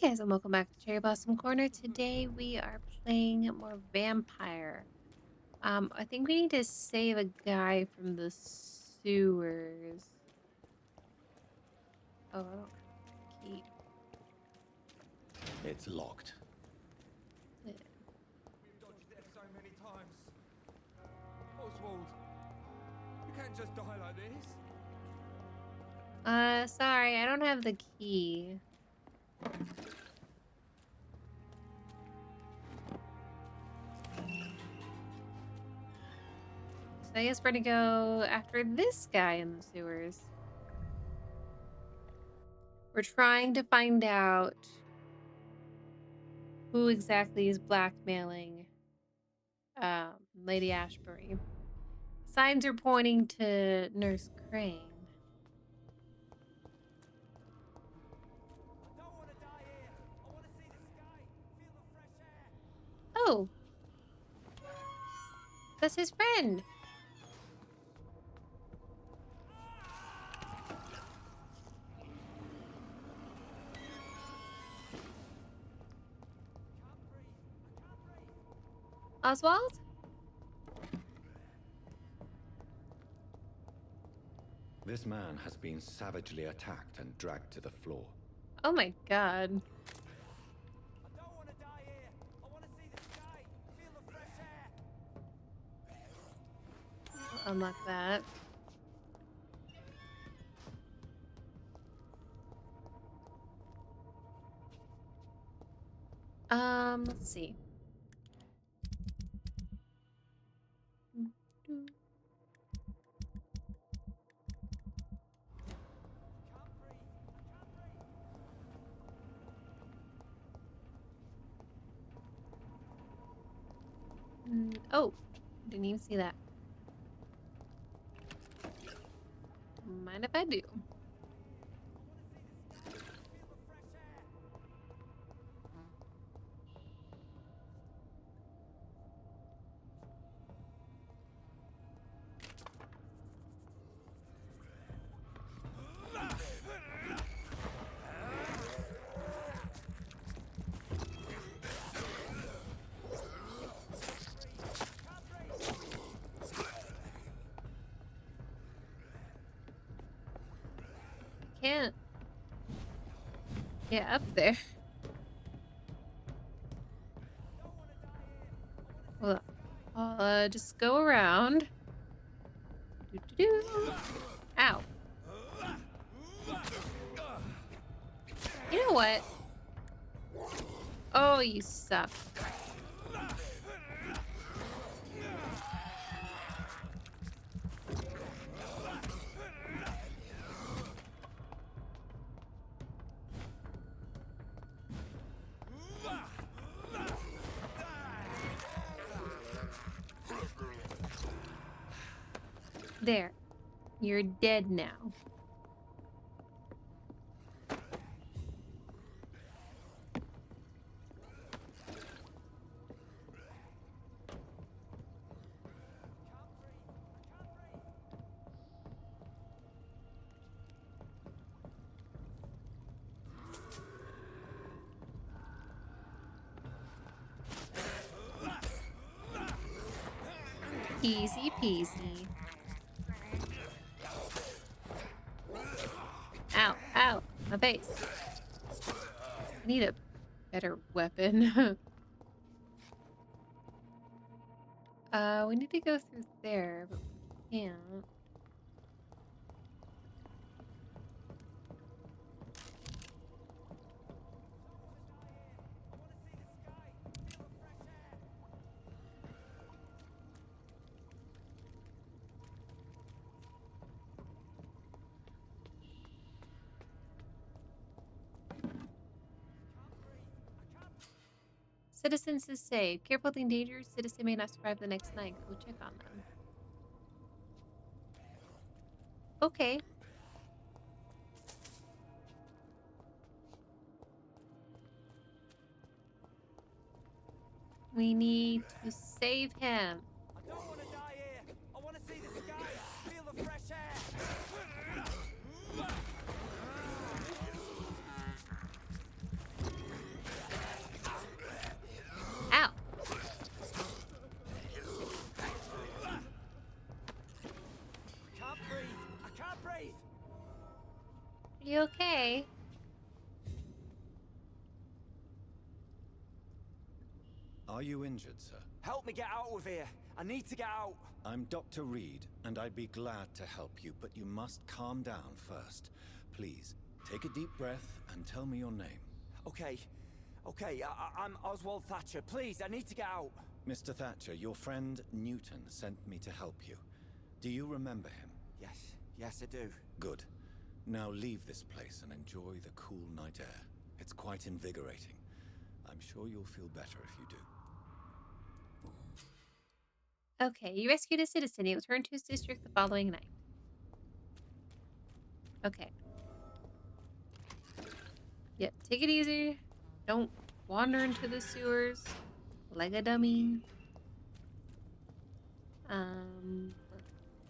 Hey guys, and welcome back to Cherry Blossom Corner. Today we are playing more Vampire. I think we need to save a guy from the sewers. Oh, I don't have a key. It's locked. Yeah. We've dodged death so many times. Oswald, you can't just die like this. Sorry, I don't have the key. So I guess we're gonna go after this guy in the sewers. We're trying to find out who exactly is blackmailing Lady Ashbury. Signs are pointing to Nurse Crane. I don't want to die here. I want to see the sky, feel the fresh air. Oh, that's his friend. Oswald? This man has been savagely attacked and dragged to the floor. Oh my god. I don't want to die here. I want to see the sky, feel the fresh air. I'll unlock that. Let's see. Oh, didn't even see that. Mind if I do? Can't get up there. Well, I'll just go around. Doo-doo-doo. Ow. You know what? Oh, you suck. There. You're dead now. Easy peasy. Ow, ow, my face. I need a better weapon. We need to go through there, but we can't. Citizens is safe. Careful with the endangered citizen may not survive the next night. Go check on them. Okay. We need to save him. I don't want to die here. I want to see the sky, feel the fresh air. Are you injured, sir? Help me get out of here. I need to get out. I'm Dr. Reed, and I'd be glad to help you, but you must calm down first. Please, take a deep breath and tell me your name. Okay. I'm Oswald Thatcher. Please, I need to get out. Mr. Thatcher, your friend Newton sent me to help you. Do you remember him? Yes, I do. Good. Now leave this place and enjoy the cool night air. It's quite invigorating. I'm sure you'll feel better if you do. Okay, you rescued a citizen. He returned to his district the following night. Okay. Yeah, take it easy. Don't wander into the sewers like a dummy.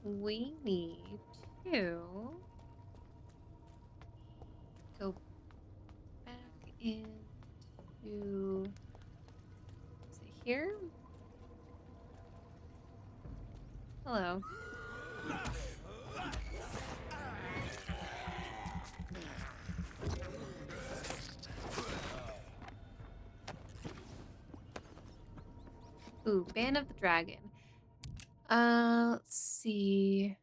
We need to go back into, is it here? Hello. Ooh, Band of the Dragon. Let's see.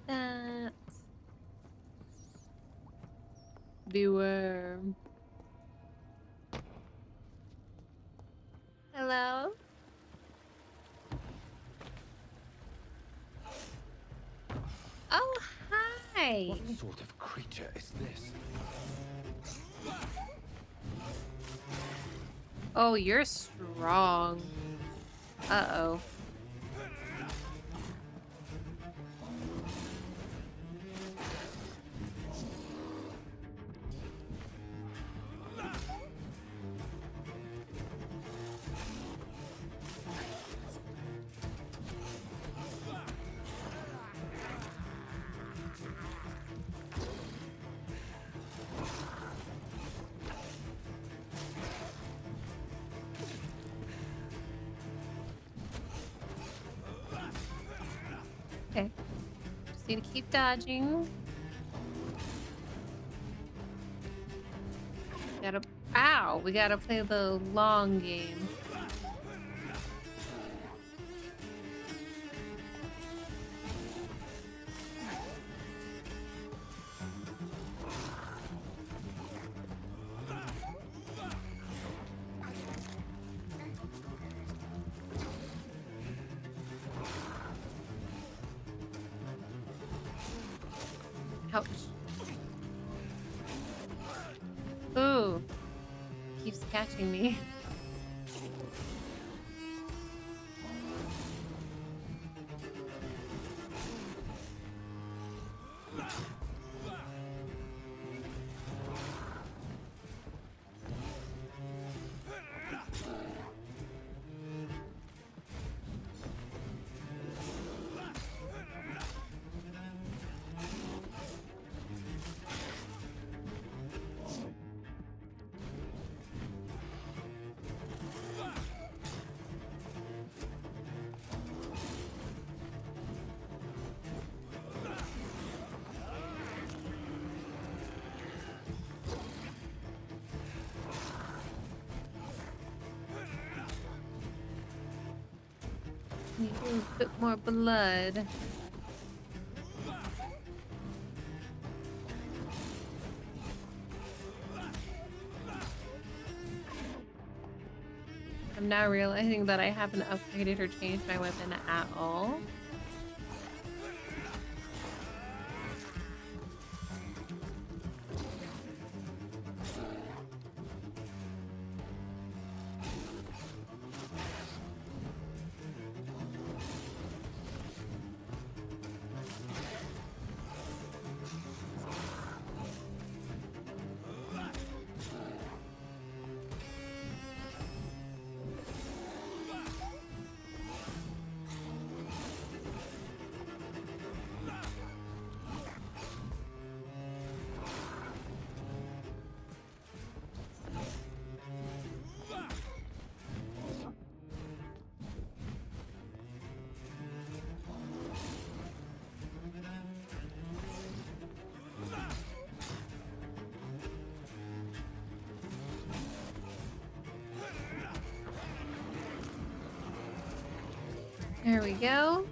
That. Beware. Hello? Oh, hi. What sort of creature is this? Oh, you're strong. Uh-oh. Okay. Just need to keep dodging. Ow! We gotta play the long game. Ouch. Ooh. Keeps catching me. Need a bit more blood. I'm now realizing that I haven't upgraded or changed my weapon at all. There we go.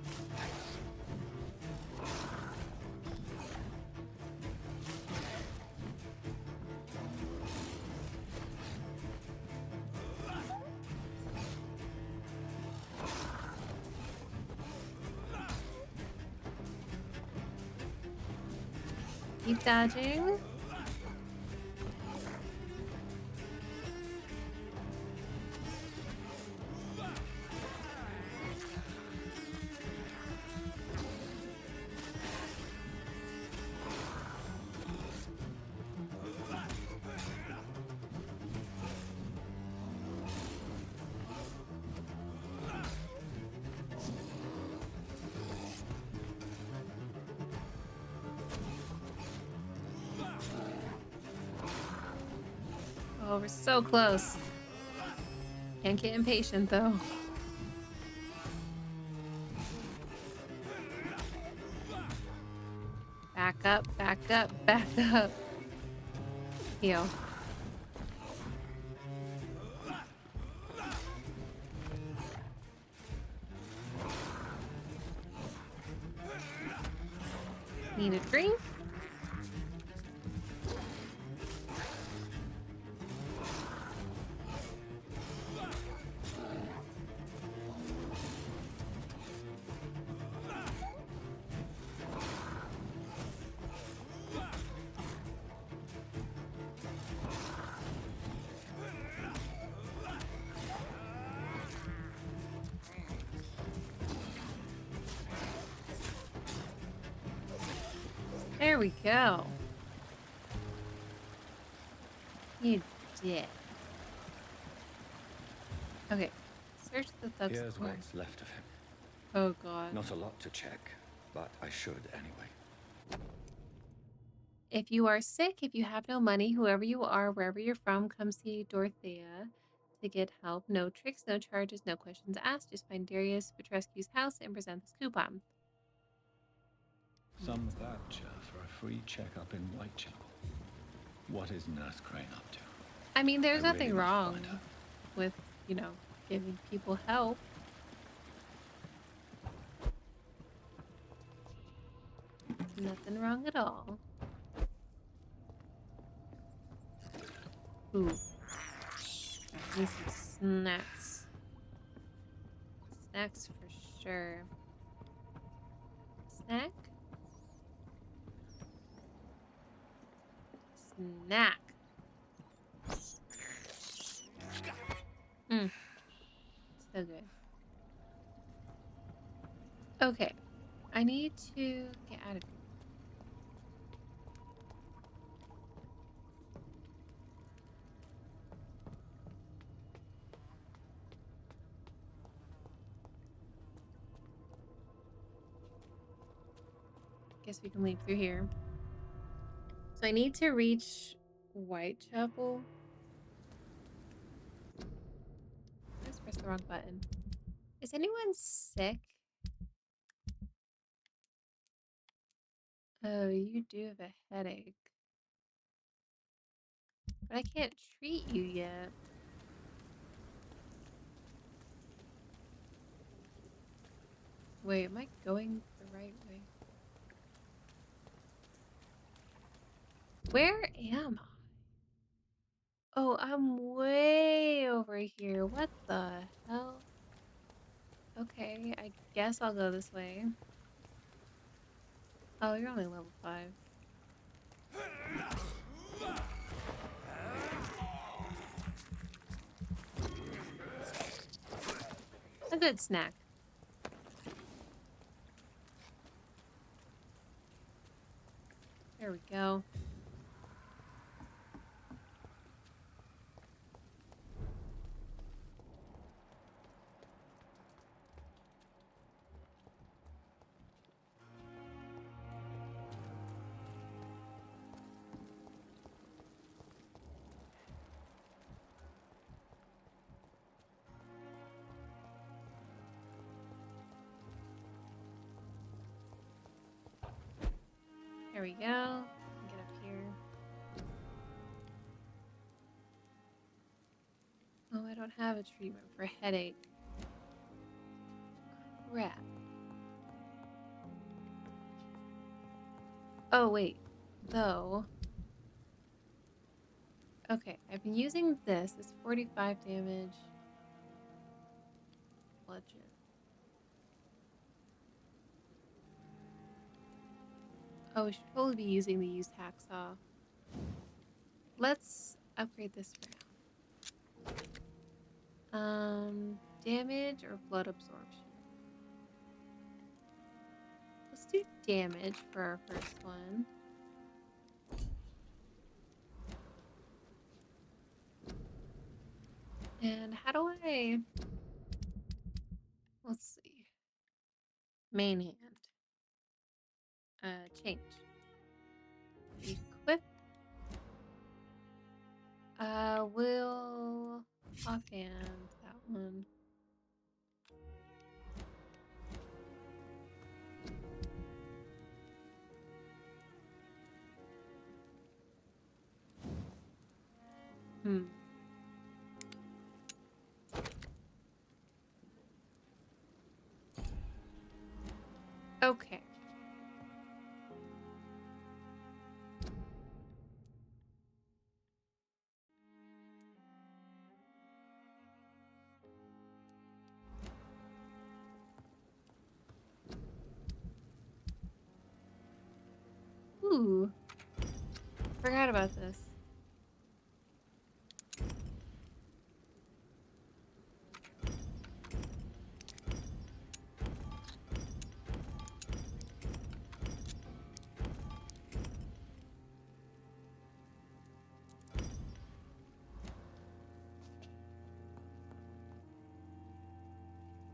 Keep dodging. Oh, we're so close. Can't get impatient though. Back up, back up, back up. Heal. Need a drink? There we go. You did. Okay. Search the thug's Here's core. what's left of him. Oh god. Not a lot to check, but I should anyway. If you are sick, if you have no money, whoever you are, wherever you're from, come see Dorothea to get help. No tricks, no charges, no questions asked. Just find Darius Petrescu's house and present this coupon. Some voucher for a free checkup in Whitechapel. What is Nurse Crane up to? I mean, there's I nothing really must wrong find her. with, you know, giving people help. Nothing wrong at all. Ooh. Need some snacks. Snacks for sure. Snack? Snack. Mmm. So good. Okay. I need to get out of here. Guess we can leave through here. So I need to reach Whitechapel. I just pressed the wrong button. Is anyone sick? Oh, you do have a headache. But I can't treat you yet. Wait, am I going the right way? Where am I? Oh, I'm way over here. What the hell? Okay, I guess I'll go this way. Oh, you're only level 5. A good snack. There we go. There we go. Get up here. Oh, I don't have a treatment for headache. crap. Oh, wait. Though. Okay, I've been using this. It's 45 damage. Bludgeon. Oh, we should probably be using the used hacksaw. Let's upgrade this for now. Damage or blood absorption? Let's do damage for our first one. And how do I... Let's see. Main hand. Change. Equip. We'll offhand that one. Okay. Ooh. Forgot about this.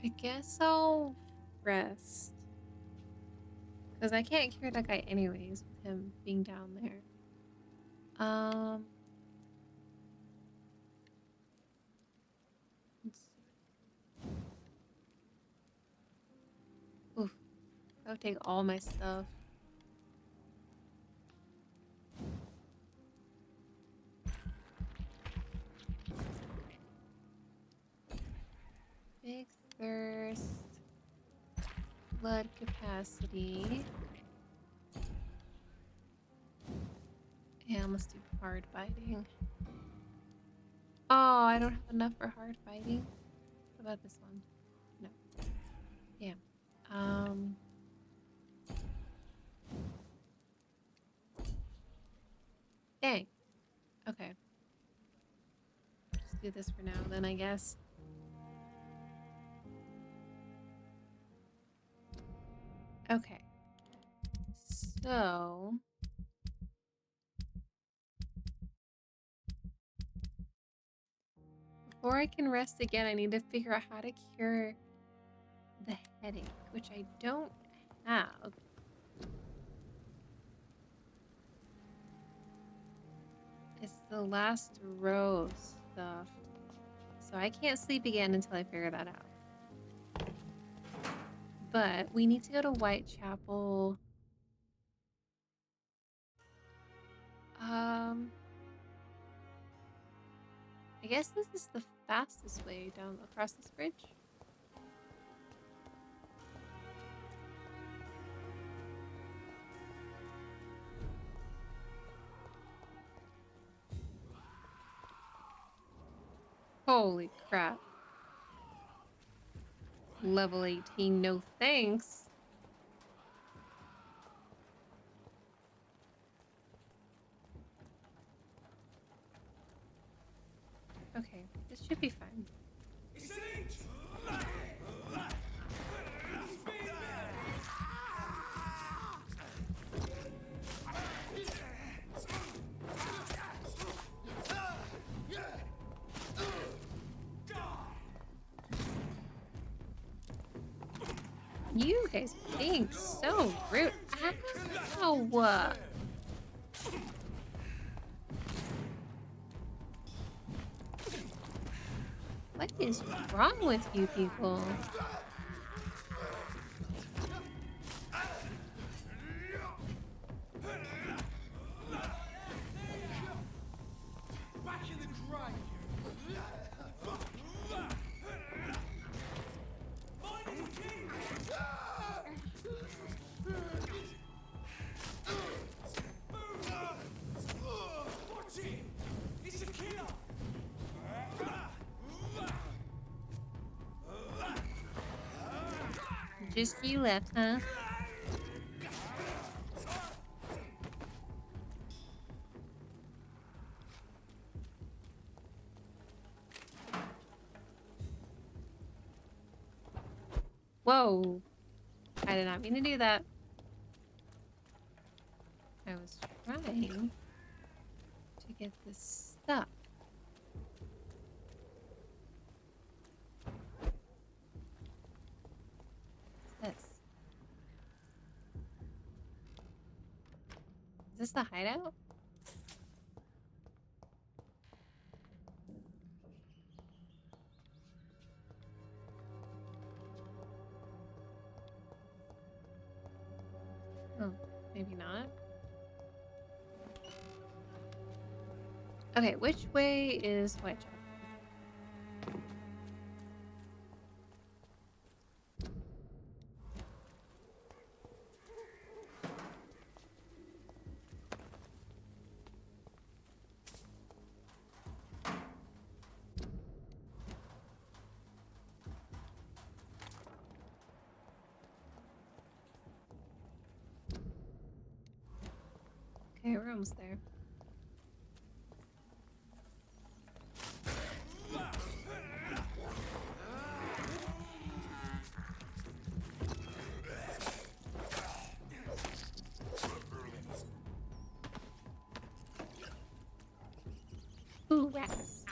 I guess I'll rest. Because I can't cure that guy anyways with him being down there. Let's see. Oof. That would take all my stuff. Big thirst. Blood capacity. And let's do hard biting. Oh, I don't have enough for hard biting. What about this one? No. Damn. Dang. Okay. Just do this for now then, I guess. Okay. So... before I can rest again, I need to figure out how to cure the headache, which I don't have. It's the last row of stuff. So I can't sleep again until I figure that out. But we need to go to Whitechapel. I guess this is the fastest way down across this bridge. Holy crap. Level 18, no thanks. Okay, this should be fine. You guys being so rude. Ow! What is wrong with you people? Just you left, huh? Whoa. I did not mean to do that. I was trying to get this stuff. What's this? Is this the hideout? Oh, maybe not. Okay, which way is Whitechapel? Okay, we're almost there. Ooh, rats.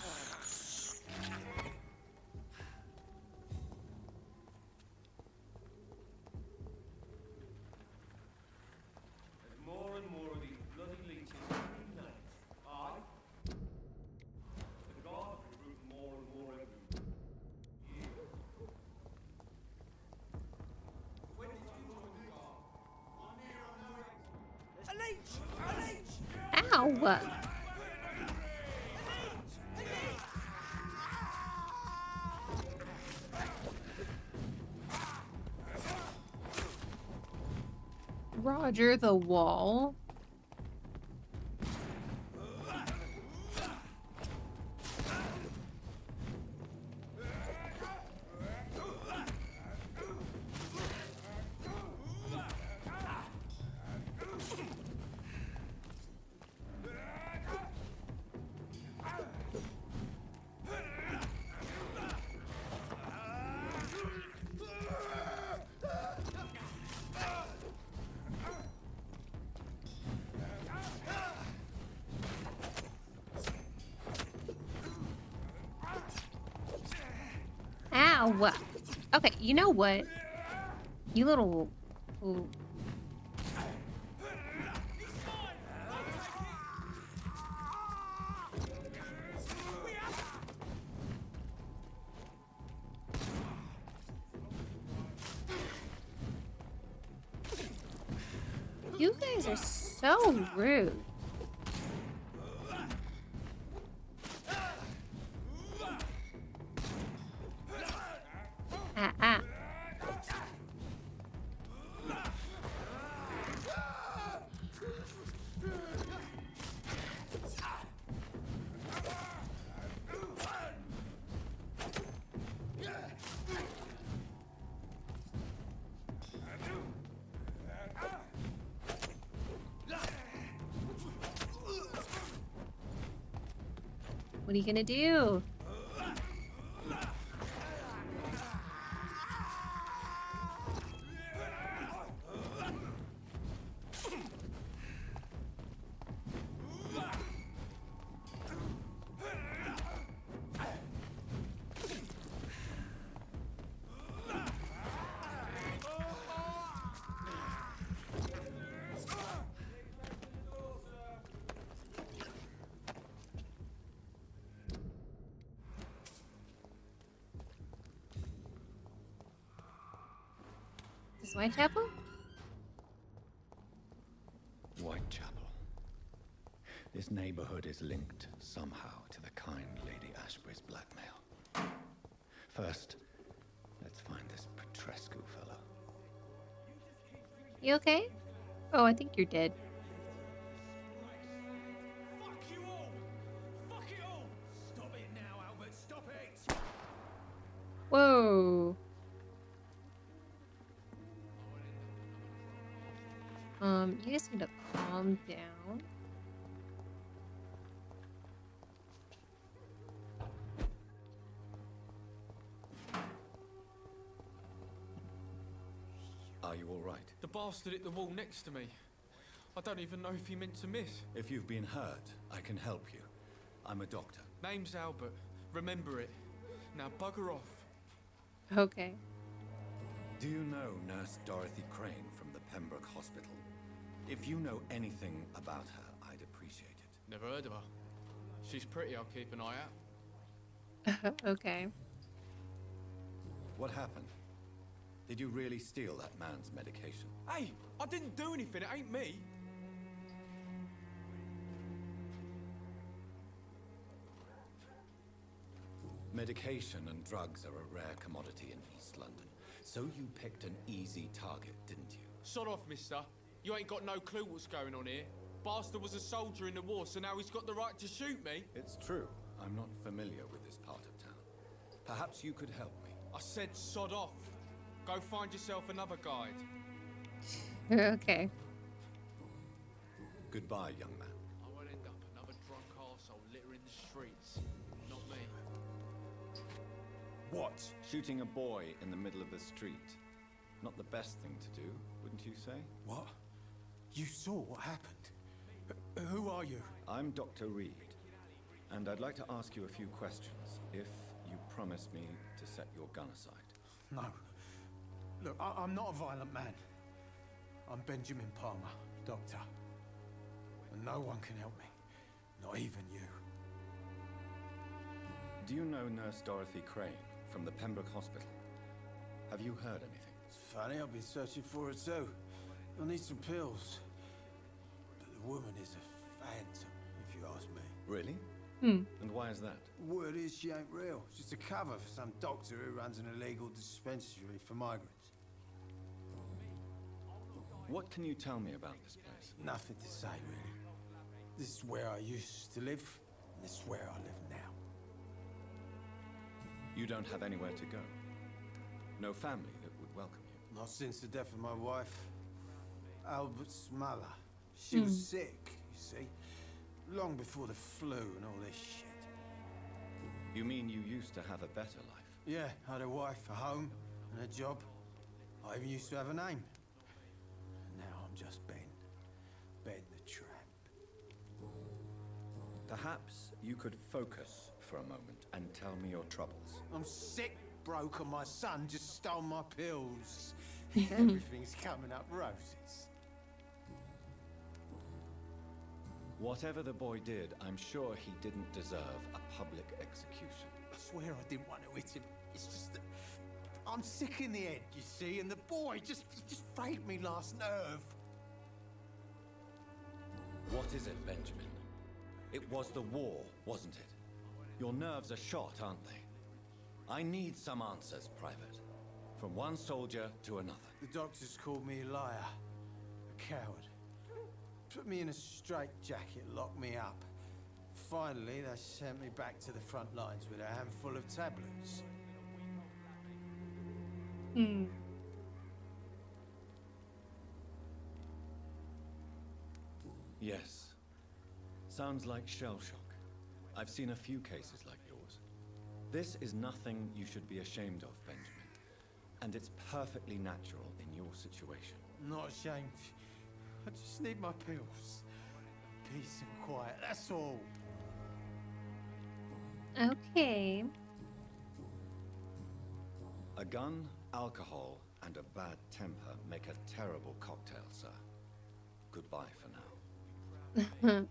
There's more and more of these bloody leeches every night. Aye? The guards recruit more and more every year. When did you join the guard? 1 year or no A leech! A leech! Ow! Roger the wall. Ow! Okay, you know what? You little... Ooh. You guys are so rude. Ah, ah. What are you gonna do? This is Whitechapel? Whitechapel. This neighborhood is linked somehow to the kind Lady Ashbury's blackmail. First, let's find this Petrescu fellow. You okay? Oh, I think you're dead. Fuck you all! Fuck it all! Stop it now, Albert! Stop it! Whoa. You just need to calm down. Are you all right? The bastard hit the wall next to me. I don't even know if he meant to miss. If you've been hurt, I can help you. I'm a doctor. Name's Albert. Remember it. Now bugger off. Okay. Do you know Nurse Dorothy Crane from the Pembroke Hospital? If you know anything about her, I'd appreciate it. Never heard of her. She's pretty, I'll keep an eye out. Okay. What happened? Did you really steal that man's medication? Hey, I didn't do anything, it ain't me. Medication and drugs are a rare commodity in East London. So you picked an easy target, didn't you? Sod off, mister. You ain't got no clue what's going on here. Bastard was a soldier in the war, so now he's got the right to shoot me. It's true. I'm not familiar with this part of town. Perhaps you could help me. I said sod off. Go find yourself another guide. Okay. Goodbye, young man. I won't end up another drunk arsehole littering the streets. Not me. What? Shooting a boy in the middle of the street. Not the best thing to do, wouldn't you say? What? You saw what happened? Who are you? I'm Dr. Reed, and I'd like to ask you a few questions, if you promise me to set your gun aside. No. Look, I'm not a violent man. I'm Benjamin Palmer, doctor. And no one can help me. Not even you. Do you know Nurse Dorothy Crane from the Pembroke Hospital? Have you heard anything? It's funny, I've been searching for her too. You'll need some pills. But the woman is a phantom, if you ask me. Really? And why is that? Word is she ain't real. She's a cover for some doctor who runs an illegal dispensary for migrants. What can you tell me about this place? Nothing to say, really. This is where I used to live, and this is where I live now. You don't have anywhere to go? No family that would welcome you? Not since the death of my wife, Albert's mother. She was sick, you see. Long before the flu and all this shit. You mean you used to have a better life? Yeah, I had a wife, a home, and a job. I even used to have a name. Now I'm just Ben. Ben the Tramp. Perhaps you could focus for a moment and tell me your troubles. I'm sick, broke, and my son just stole my pills. Everything's coming up roses. Whatever the boy did, I'm sure he didn't deserve a public execution. I swear I didn't want to hit him. It's just that I'm sick in the head, you see, and the boy he just frayed me last nerve. What is it, Benjamin? It was the war, wasn't it? Your nerves are shot, aren't they? I need some answers, Private. From one soldier to another. The doctors called me a liar, a coward. Put me in a straitjacket, locked me up. Finally, they sent me back to the front lines with a handful of tablets. Yes. Sounds like shell shock. I've seen a few cases like yours. This is nothing you should be ashamed of, Benjamin. And it's perfectly natural in your situation. Not ashamed. I just need my pills. Peace and quiet, that's all. Okay. A gun, alcohol, and a bad temper make a terrible cocktail, sir. Goodbye for now.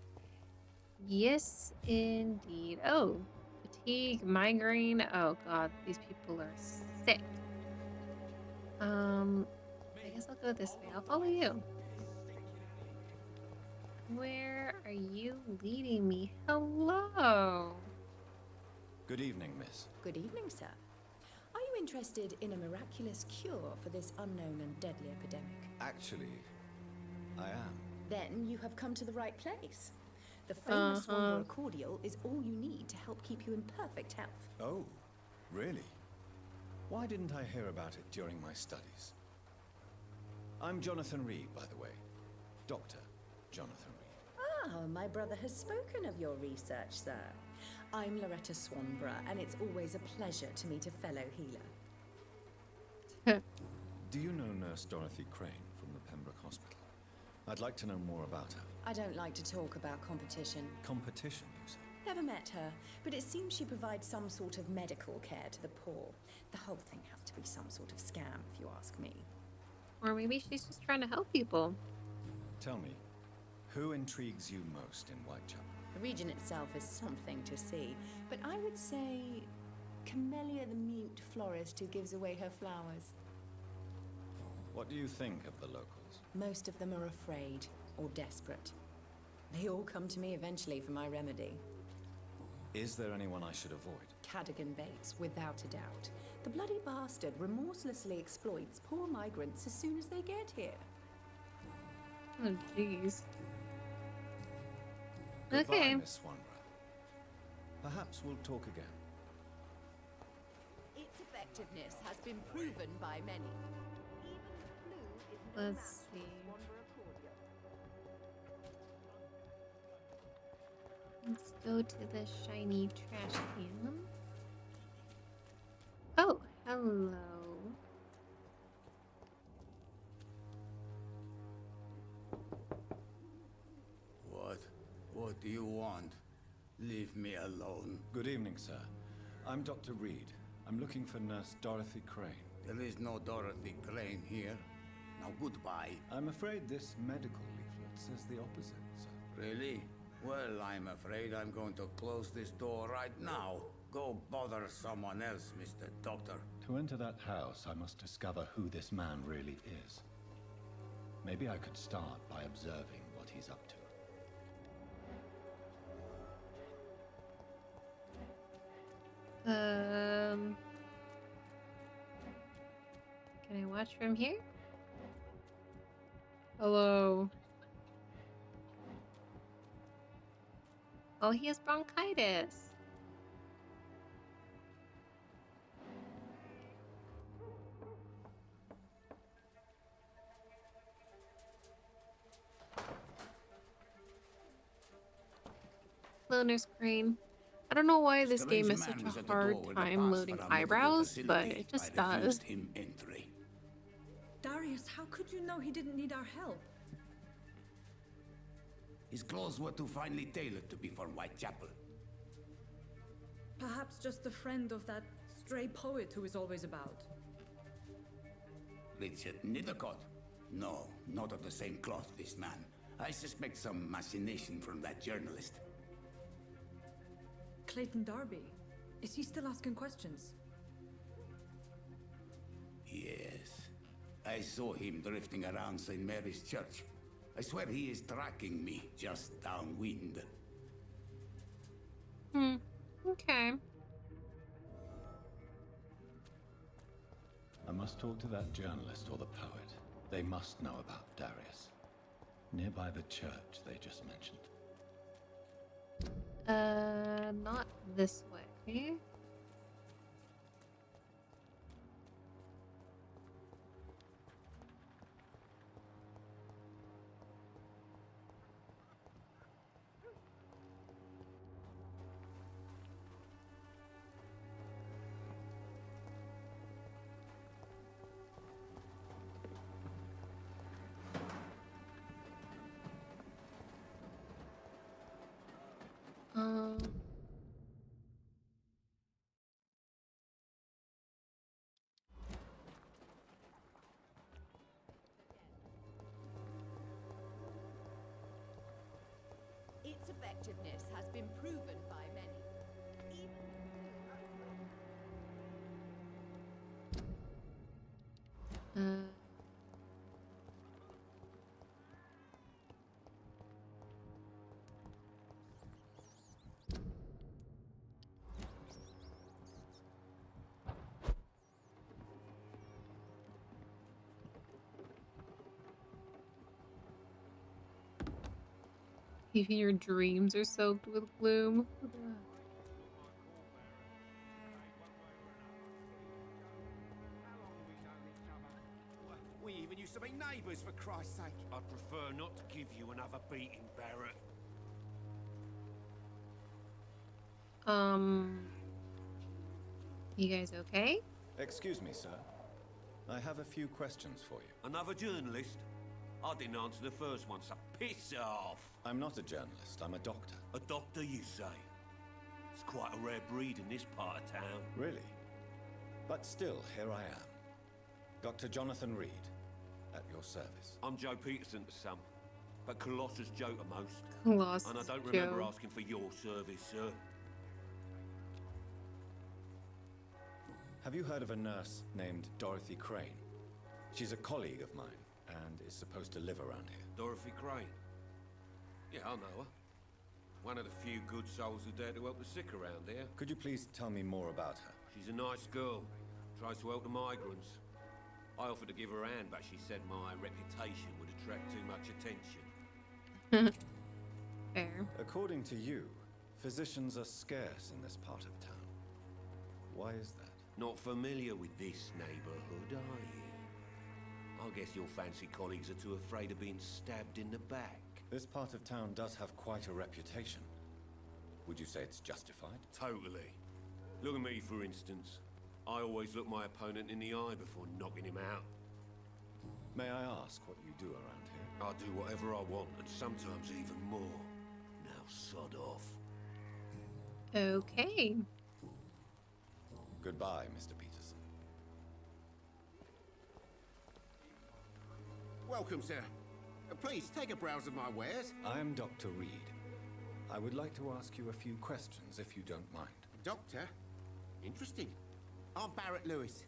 Yes, indeed. Oh, fatigue, migraine. Oh God, these people are sick. I guess I'll go this way. I'll follow you. Where are you leading me? Hello. Good evening, miss. Good evening, sir. Are you interested in a miraculous cure for this unknown and deadly epidemic? Actually, I am. Then you have come to the right place. The famous Vampyr cordial is all you need to help keep you in perfect health. Oh, really? Why didn't I hear about it during my studies? I'm Jonathan Reed, by the way. Dr. Jonathan Reed. Ah, my brother has spoken of your research, sir. I'm Loretta Swanborough, and it's always a pleasure to meet a fellow healer. Do you know Nurse Dorothy Crane from the Pembroke Hospital? I'd like to know more about her. I don't like to talk about competition. Competition, you say? Never met her, but it seems she provides some sort of medical care to the poor. The whole thing has to be some sort of scam, if you ask me. Or maybe she's just trying to help people. Tell me, who intrigues you most in Whitechapel? The region itself is something to see, but I would say Camellia the mute florist who gives away her flowers. What do you think of the locals? Most of them are afraid or desperate. They all come to me eventually for my remedy. Is there anyone I should avoid? Cadogan Bates, without a doubt. The bloody bastard remorselessly exploits poor migrants as soon as they get here. Oh, jeez. Goodbye, Okay. Miss Swanborough. Perhaps we'll talk again. Its effectiveness has been proven by many. Let's see. Let's go to the shiny trash can. Oh, hello. What do you want? Leave me alone. Good evening, sir. I'm Dr. Reed. I'm looking for Nurse Dorothy Crane. There is no Dorothy Crane here. Now goodbye. I'm afraid this medical leaflet says the opposite, sir. Really? Well, I'm afraid I'm going to close this door right now. Go bother someone else, Mr. Doctor. To enter that house, I must discover who this man really is. Maybe I could start by observing what he's up to. Can I watch from here? Hello. Oh, he has bronchitis. Loner screen. I don't know why this game is such a hard time loading eyebrows, but it just does. Him entry. Darius, how could you know he didn't need our help? His clothes were too finely tailored to be for Whitechapel. Perhaps just a friend of that stray poet who is always about. Richard Nithercott? No, not of the same cloth, this man. I suspect some machination from that journalist. Clayton Darby. Is he still asking questions? Yes. I saw him drifting around St. Mary's Church. I swear he is tracking me just downwind. Okay. I must talk to that journalist or the poet. They must know about Darius. Nearby the church they just mentioned. Not this way. Its effectiveness has been proven by many. Even your dreams are soaked with gloom. We even used to be neighbours, for Christ's sake. I'd prefer not to give you another beating, Barrett. You guys okay? Excuse me, sir. I have a few questions for you. Another journalist? I didn't answer the first one, so piss off. I'm not a journalist, I'm a doctor. A doctor, you say? It's quite a rare breed in this part of town. Really? But still, here I am. Dr. Jonathan Reed, at your service. I'm Joe Peterson to some, but Colossus Joe to most. Lost And I don't remember Joe. asking for your service, sir. Have you heard of a nurse named Dorothy Crane? She's a colleague of mine, and is supposed to live around here. Dorothy Crane? Yeah, I know her. One of the few good souls who dare to help the sick around here. Could you please tell me more about her? She's a nice girl. Tries to help the migrants. I offered to give her a hand, but she said my reputation would attract too much attention. Fair. According to you, physicians are scarce in this part of town. Why is that? Not familiar with this neighborhood, are you? I guess your fancy colleagues are too afraid of being stabbed in the back. This part of town does have quite a reputation. Would you say it's justified? Totally. Look at me, for instance. I always look my opponent in the eye before knocking him out. May I ask what you do around here? I do whatever I want, and sometimes even more. Now sod off. Okay. Goodbye, Mr. Peterson. Welcome, sir. Please, take a browse of my wares. I am Dr. Reed. I would like to ask you a few questions, if you don't mind. Doctor? Interesting. I'm Barrett Lewis.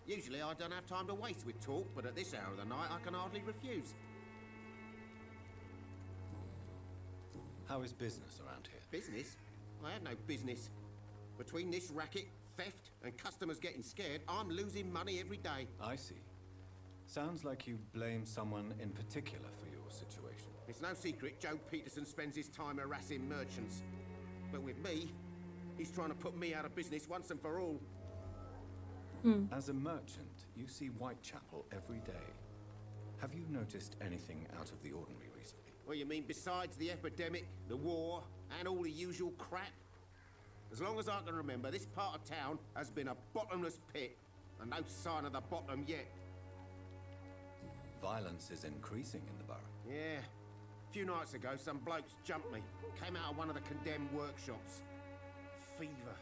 Usually I don't have time to waste with talk, but at this hour of the night I can hardly refuse. How is business around here? Business? I have no business. Between this racket, theft, and customers getting scared, I'm losing money every day. I see. Sounds like you blame someone in particular for your situation. It's no secret Joe Peterson spends his time harassing merchants. But with me, he's trying to put me out of business once and for all. As a merchant, you see Whitechapel every day. Have you noticed anything out of the ordinary recently? What you mean besides the epidemic, the war, and all the usual crap? As long as I can remember, this part of town has been a bottomless pit, and no sign of the bottom yet. Violence is increasing in the borough. Yeah. A few nights ago, some blokes jumped me. Came out of one of the condemned workshops. Fever,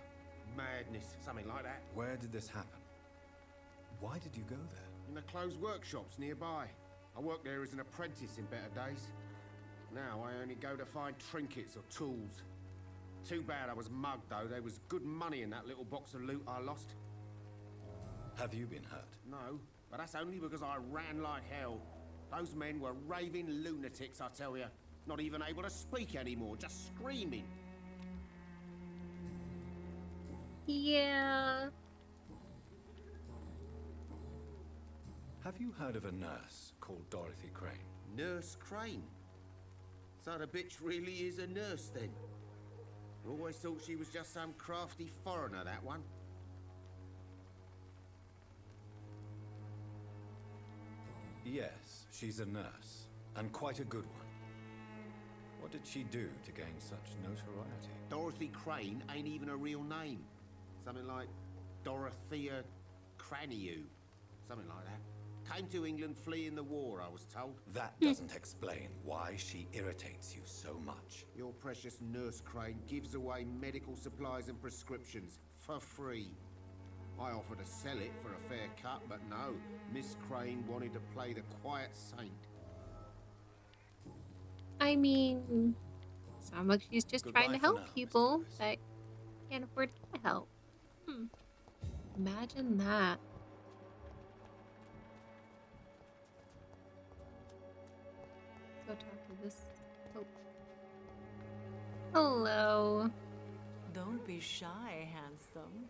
madness, something like that. Where did this happen? Why did you go there? In the closed workshops nearby. I worked there as an apprentice in better days. Now I only go to find trinkets or tools. Too bad I was mugged, though. There was good money in that little box of loot I lost. Have you been hurt? No, but that's only because I ran like hell. Those men were raving lunatics, I tell you. Not even able to speak anymore, just screaming. Yeah. Have you heard of a nurse called Dorothy Crane? Nurse Crane? So the bitch really is a nurse, then? Always thought she was just some crafty foreigner, that one. Yes, she's a nurse, and quite a good one. What did she do to gain such notoriety? Dorothy Crane ain't even a real name. Something like Dorothea Craniu. Something like that. Came to England fleeing the war, I was told. That doesn't explain why she irritates you so much. Your precious Nurse Crane gives away medical supplies and prescriptions for free. I offered to sell it for a fair cut, but no. Miss Crane wanted to play the quiet saint. I mean, sounds like she's just Goodbye trying to for help now, Mr. people Lewis. that can't afford to get help. Imagine that. Go talk to this. Oh. Hello. Don't be shy, handsome.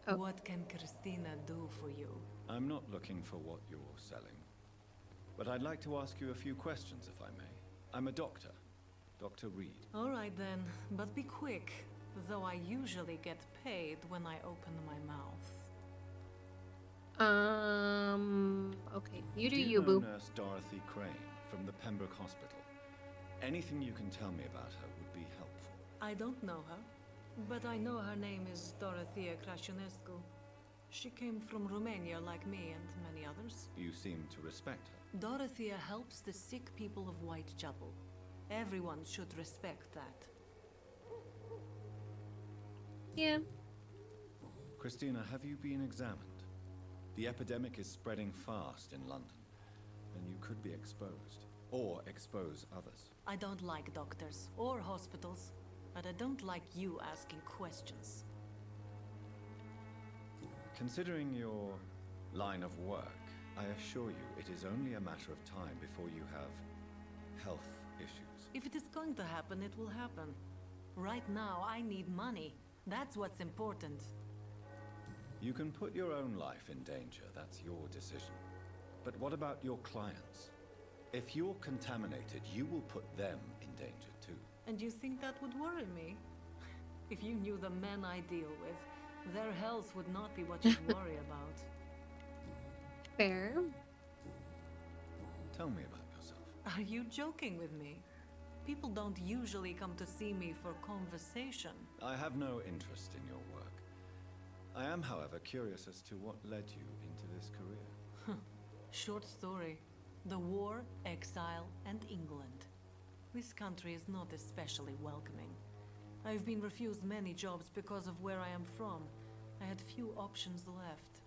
Oh. What can Christina do for you? I'm not looking for what you're selling, but I'd like to ask you a few questions, if I may. I'm a doctor, Dr. Reed. All right then, but be quick, though I usually get paid when I open my mouth. Okay. You do Do you you, know boo. Nurse Dorothy Crane from the Pembroke Hospital? Anything you can tell me about her would be helpful. I don't know her, but I know her name is Dorothea Crăciunescu. She came from Romania like me and many others. You seem to respect her. Dorothea helps the sick people of Whitechapel. Everyone should respect that. Yeah. Christina, have you been examined? The epidemic is spreading fast in London, and you could be exposed, or expose others. I don't like doctors or hospitals, but I don't like you asking questions. Considering your line of work, I assure you it is only a matter of time before you have health issues. If it is going to happen, it will happen. Right now, I need money. That's what's important. You can put your own life in danger, that's your decision. But what about your clients? If you're contaminated, you will put them in danger too. And you think that would worry me? If you knew the men I deal with, their health would not be what you'd worry about. Fair. Tell me about yourself. Are you joking with me? People don't usually come to see me for conversation. I have no interest in your work. I am, however, curious as to what led you into this career. Short story. The war, exile, and England. This country is not especially welcoming. I've been refused many jobs because of where I am from. I had few options left.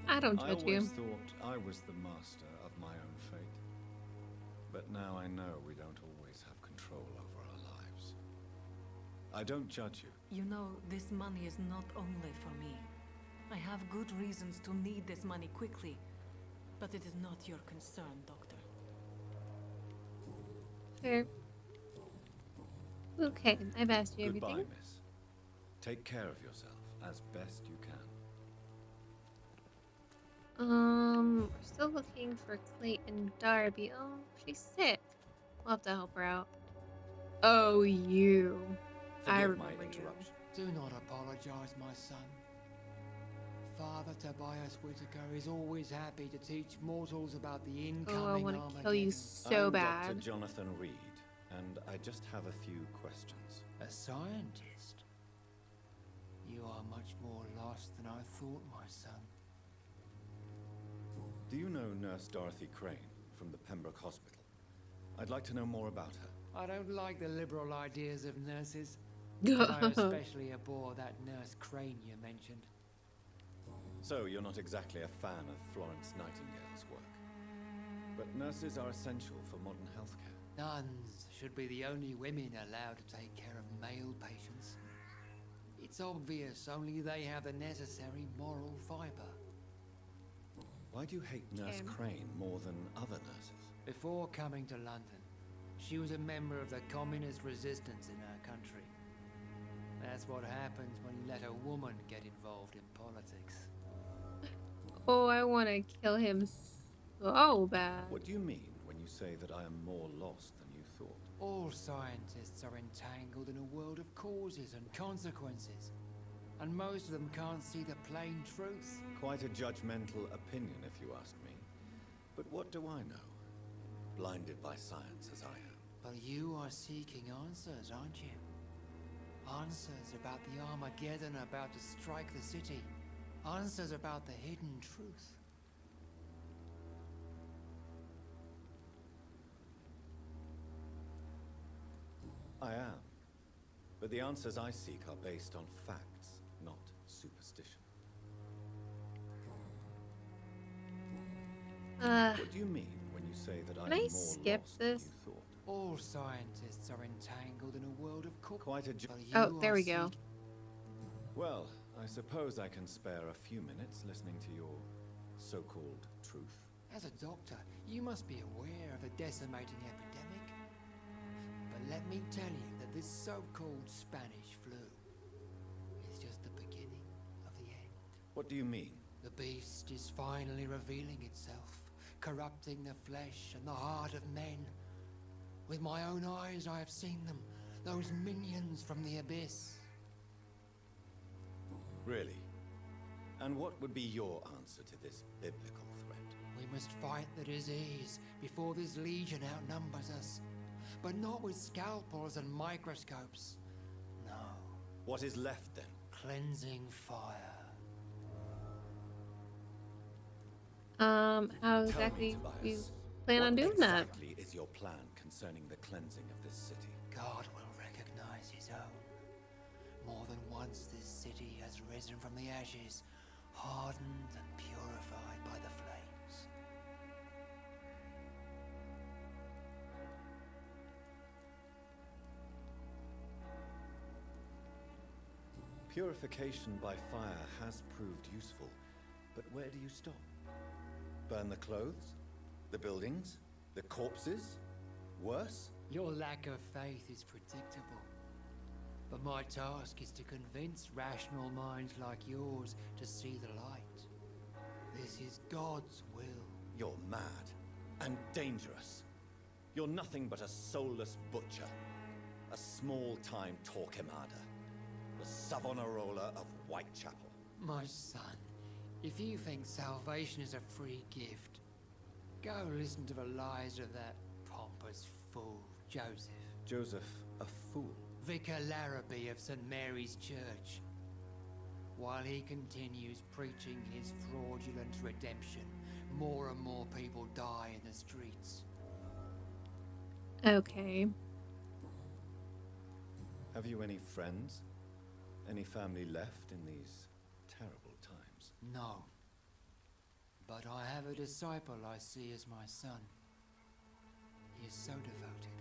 I don't I judge you. always thought I was the master of my own fate. But now I know we don't always have control over our lives. I don't judge you. You know, this money is not only for me. I have good reasons to need this money quickly, but it is not your concern, Doctor. Fair. Okay, I've asked you Goodbye, everything. miss. Take care of yourself as best you can. We're still looking for Clayton Darby. Oh, she's sick. We'll have to help her out. Oh, you. I Forgive my remember you. interruption. Do not apologize, my son. Father Tobias Whitaker is always happy to teach mortals about the incoming Oh, I want to Armageddon. kill you so I'm bad. Dr. Jonathan Reed, and I just have a few questions. A scientist? You are much more lost than I thought, my son. Do you know Nurse Dorothy Crane from the Pembroke Hospital? I'd like to know more about her. I don't like the liberal ideas of nurses. I especially abhor that Nurse Crane you mentioned. So, you're not exactly a fan of Florence Nightingale's work. But nurses are essential for modern healthcare. Nuns should be the only women allowed to take care of male patients. It's obvious only they have the necessary moral fiber. Why do you hate Nurse Crane more than other nurses? Before coming to London, she was a member of the communist resistance in our country. That's what happens when you let a woman get involved in politics. Oh, I want to kill him so bad. What do you mean when you say that I am more lost than you thought? All scientists are entangled in a world of causes and consequences, and most of them can't see the plain truth. Quite a judgmental opinion, if you ask me. But what do I know? Blinded by science as I am. But you are seeking answers, aren't you? Answers about the Armageddon about to strike the city. Answers about the hidden truth. I am. But the answers I seek are based on facts, not superstition. What do you mean when you say that Can I'm I more skip lost this? than you thought? All scientists are entangled in a world of Quite a Oh, there we go. Well, I suppose I can spare a few minutes listening to your so-called truth. As a doctor, you must be aware of a decimating epidemic. But let me tell you that this so-called Spanish flu is just the beginning of the end. What do you mean? The beast is finally revealing itself, corrupting the flesh and the heart of men. With my own eyes I have seen them, those minions from the abyss. Really? And what would be your answer to this biblical threat? We must fight the disease before this legion outnumbers us. But not with scalpels and microscopes. No. What is left then? Cleansing fire. How exactly you plan on doing that? What exactly is your plan concerning the cleansing of this city? God will recognize his own. More than once this city has risen from the ashes, hardened and purified by the flames. Purification by fire has proved useful, but where do you stop? Burn the clothes? The buildings? The corpses? Worse? Your lack of faith is predictable. But my task is to convince rational minds like yours to see the light. This is God's will. You're mad and dangerous. You're nothing but a soulless butcher. A small-time Torquemada. The Savonarola of Whitechapel. My son, if you think salvation is a free gift, go listen to the lies of that pompous fool, Joseph. Joseph, a fool? Vicar Larrabee of St. Mary's Church. While he continues preaching his fraudulent redemption, more and more people die in the streets. Okay. Have you any friends? Any family left in these terrible times? No. But I have a disciple I see as my son. He is so devoted.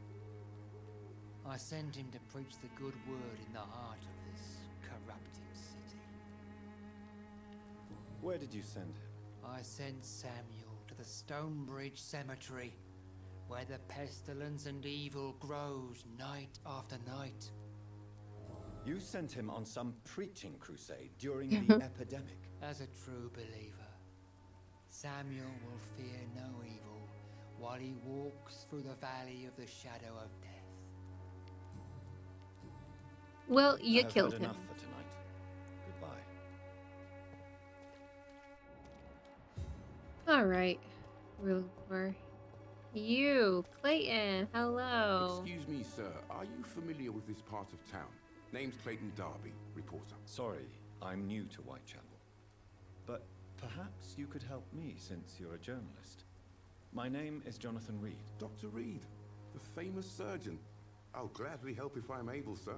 I send him to preach the good word in the heart of this corrupted city. Where did you send him? I sent Samuel to the Stonebridge Cemetery, where the pestilence and evil grows night after night. You sent him on some preaching crusade during the epidemic. As a true believer, Samuel will fear no evil while he walks through the valley of the shadow of death. Well, you I have killed had him. enough for tonight. Goodbye. All right, Ruler. You, Clayton. Hello. Excuse me, sir. Are you familiar with this part of town? Name's Clayton Darby, reporter. Sorry, I'm new to Whitechapel. But perhaps you could help me since you're a journalist. My name is Jonathan Reed. Dr. Reed, the famous surgeon. I'll gladly help if I'm able, sir.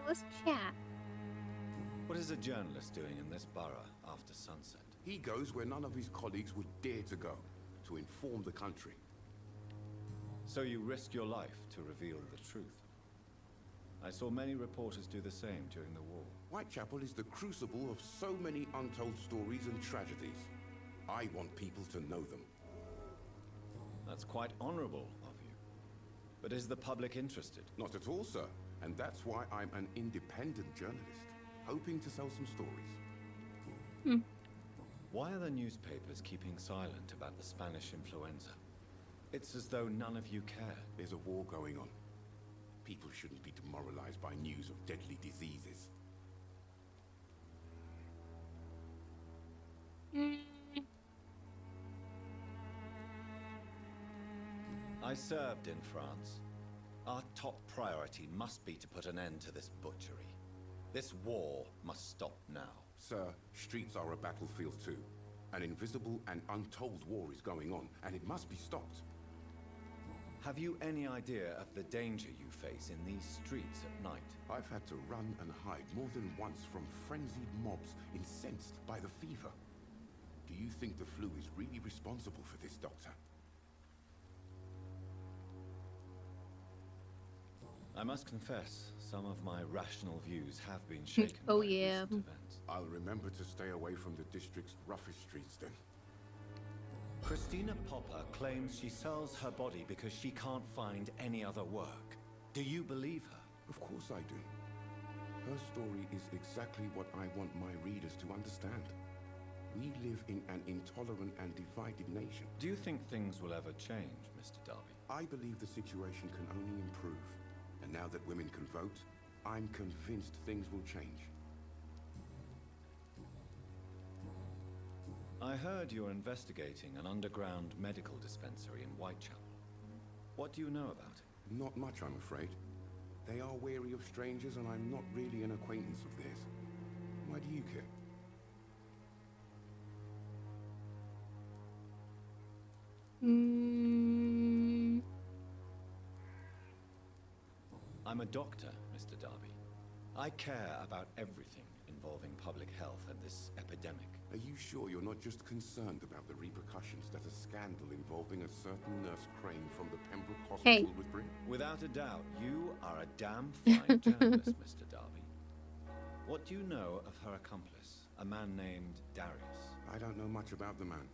Let's chat. What is a journalist doing in this borough after sunset? He goes where none of his colleagues would dare to go, to inform the country. So you risk your life to reveal the truth. I saw many reporters do the same during the war. Whitechapel is the crucible of so many untold stories and tragedies. I want people to know them. That's quite honorable of you. But is the public interested? Not at all, sir. And that's why I'm an independent journalist, hoping to sell some stories. Why are the newspapers keeping silent about the Spanish influenza? It's as though none of you care. There's a war going on. People shouldn't be demoralized by news of deadly diseases. I served in France. Our top priority must be to put an end to this butchery. This war must stop now. Sir, streets are a battlefield too. An invisible and untold war is going on, and it must be stopped. Have you any idea of the danger you face in these streets at night? I've had to run and hide more than once from frenzied mobs incensed by the fever. Do you think the flu is really responsible for this, Doctor? I must confess, some of my rational views have been shaken Oh, by yeah. recent events. I'll remember to stay away from the district's roughest streets then. Christina Popper claims she sells her body because she can't find any other work. Do you believe her? Of course I do. Her story is exactly what I want my readers to understand. We live in an intolerant and divided nation. Do you think things will ever change, Mr. Darby? I believe the situation can only improve. And now that women can vote, I'm convinced things will change. I heard you're investigating an underground medical dispensary in Whitechapel. What do you know about it? Not much, I'm afraid. They are wary of strangers, and I'm not really an acquaintance of theirs. Why do you care? I'm a doctor, Mr. Darby. I care about everything involving public health and this epidemic. Are you sure you're not just concerned about the repercussions that a scandal involving a certain Nurse Crane from the Pembroke Hospital would bring? Without a doubt, you are a damn fine journalist, Mr. Darby. What do you know of her accomplice, a man named Darius? I don't know much about the man.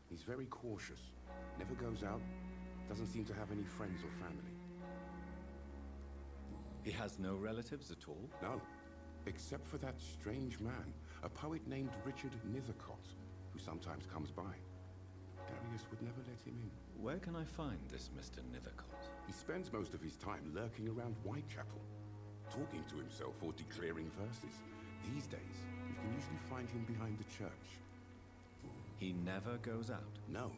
He's very cautious, never goes out, doesn't seem to have any friends or family. He has no relatives at all? No, except for that strange man, a poet named Richard Nethercott, who sometimes comes by. Darius would never let him in. Where can I find this Mr. Nethercott? He spends most of his time lurking around Whitechapel, talking to himself or declaring verses. These days, you can usually find him behind the church. He never goes out? No.